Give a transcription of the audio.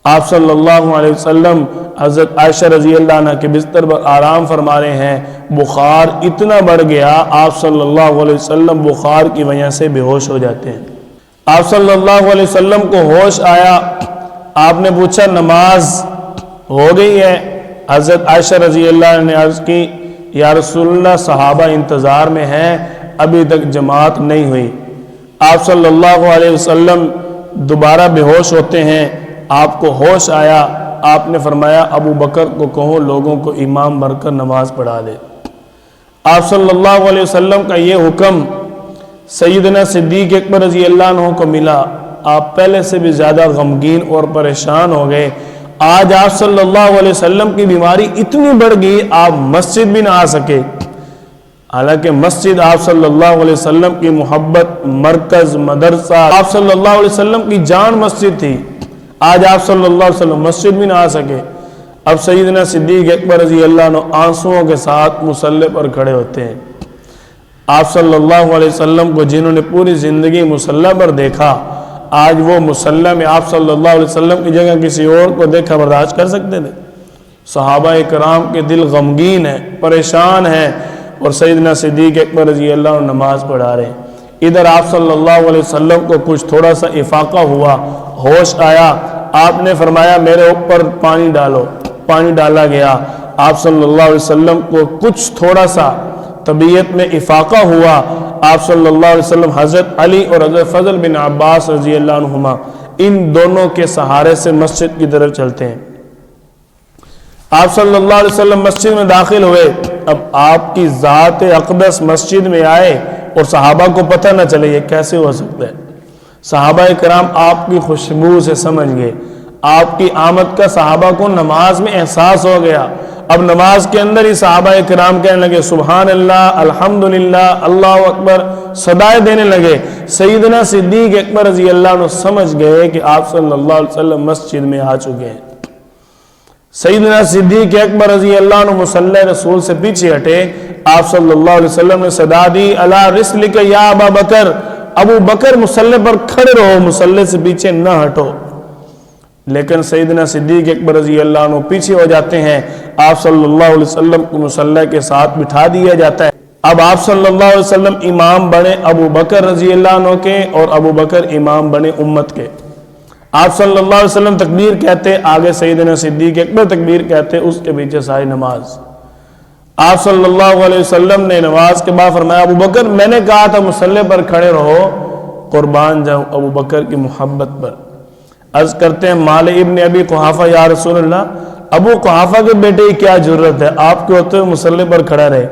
آپ صلی اللہ علیہ وسلم حضرت عائشہ رضی اللہ عنہ کے بستر پر آرام فرما رہے ہیں، بخار اتنا بڑھ گیا آپ صلی اللہ علیہ وسلم بخار کی وجہ سے بے ہوش ہو جاتے ہیں۔ آپ صلی اللہ علیہ وسلم کو ہوش آیا، آپ نے پوچھا نماز ہو گئی ہے؟ حضرت عائشہ رضی اللہ عنہ نے عرض کی یا رسول اللہ صحابہ انتظار میں ہیں، ابھی تک جماعت نہیں ہوئی۔ آپ صلی اللہ علیہ وسلم دوبارہ بے ہوش ہوتے ہیں، آپ کو ہوش آیا، آپ نے فرمایا ابو بکر کو کہو لوگوں کو امام بن کر نماز پڑھا دے۔ آپ صلی اللہ علیہ وسلم کا یہ حکم سیدنا صدیق اکبر رضی اللہ عنہ کو ملا، آپ پہلے سے بھی زیادہ غمگین اور پریشان ہو گئے۔ آج آپ صلی اللہ علیہ وسلم کی بیماری اتنی بڑھ گئی آپ مسجد بھی نہ آ سکے، حالانکہ مسجد آپ صلی اللہ علیہ وسلم کی محبت، مرکز، مدرسہ، آپ صلی اللہ علیہ وسلم کی جان مسجد تھی۔ آج آپ صلی اللہ علیہ وسلم مسجد بھی نہ آ سکے۔ اب سیدنا صدیق اکبر رضی اللہ عنہ آنسوؤں کے ساتھ مصلی پر کھڑے ہوتے ہیں۔ آپ صلی اللہ علیہ وسلم کو جنہوں نے پوری زندگی مصلی پر دیکھا، آج وہ مصلی میں آپ صلی اللہ علیہ وسلم کی جگہ کسی اور کو دیکھا برداشت کر سکتے تھے؟ صحابہ کرام کے دل غمگین ہیں، پریشان ہیں، اور سیدنا صدیق اکبر رضی اللہ عنہ نماز پڑھا رہے ہیں۔ ادھر آپ صلی اللہ علیہ وسلم کو کچھ تھوڑا سا افاقہ ہوا، ہوش آیا، آپ نے فرمایا میرے اوپر پانی ڈالو، پانی ڈالا گیا۔ آپ صلی اللہ علیہ وسلم کو کچھ تھوڑا سا طبیعت میں افاقہ ہوا، آپ صلی اللہ علیہ وسلم حضرت علی اور حضرت فضل بن عباس رضی اللہ عنہما ان دونوں کے سہارے سے مسجد کی طرف چلتے ہیں۔ آپ صلی اللہ علیہ وسلم مسجد میں داخل ہوئے، اب آپ کی ذات اقدس مسجد میں آئے اور صحابہ کو پتہ نہ چلے یہ کیسے ہو سکتا ہے۔ صحابہ کرام آپ کی خوشبو سے سمجھ گئے، آپ کی آمد کا صحابہ کو نماز میں احساس ہو گیا۔ اب نماز کے اندر ہی صحابہ کرام کہنے لگے سبحان اللہ، الحمدللہ، اللہ اکبر، صدائے دینے لگے۔ سیدنا صدیق اکبر رضی اللہ عنہ سمجھ گئے کہ آپ صلی اللہ علیہ وسلم مسجد میں آ چکے ہیں۔ سیدنا صدیق اکبر رضی اللہ عنہ مصلی رسول سے پیچھے ہٹے، آپ صلی اللہ علیہ وسلم نے صدا دی الا رسلک یا ابا بکر، ابو بکر مصلی پر کھڑے رہو، مصلی سے پیچھے نہ ہٹو۔ لیکن سیدنا صدیق اکبر رضی اللہ عنہ پیچھے ہو جاتے ہیں، آپ صلی اللہ علیہ وسلم کو مصلی کے ساتھ بٹھا دیا جاتا ہے۔ اب آپ صلی اللہ علیہ وسلم امام بنے ابو بکر رضی اللہ عنہ کے، اور ابو بکر امام بنے امت کے۔ آپ صلی اللہ علیہ وسلم تکبیر کہتے، آگے سیدنا صدیق اکبر تکبیر کہتے، اس کے پیچھے ساری نماز۔ آپ صلی اللہ علیہ وسلم نے نماز کے بعد فرمایا ابو بکر میں نے کہا تھا مصلی پر کھڑے رہو، قربان جاؤں ابو بکر کی محبت پر۔ عرض کرتے ہیں مال ابن ابی قحافہ یا رسول اللہ، ابو قحافہ کے بیٹے کی کیا جرت ہے، آپ کے ہوتے ہوئے مصلی پر کھڑا رہے۔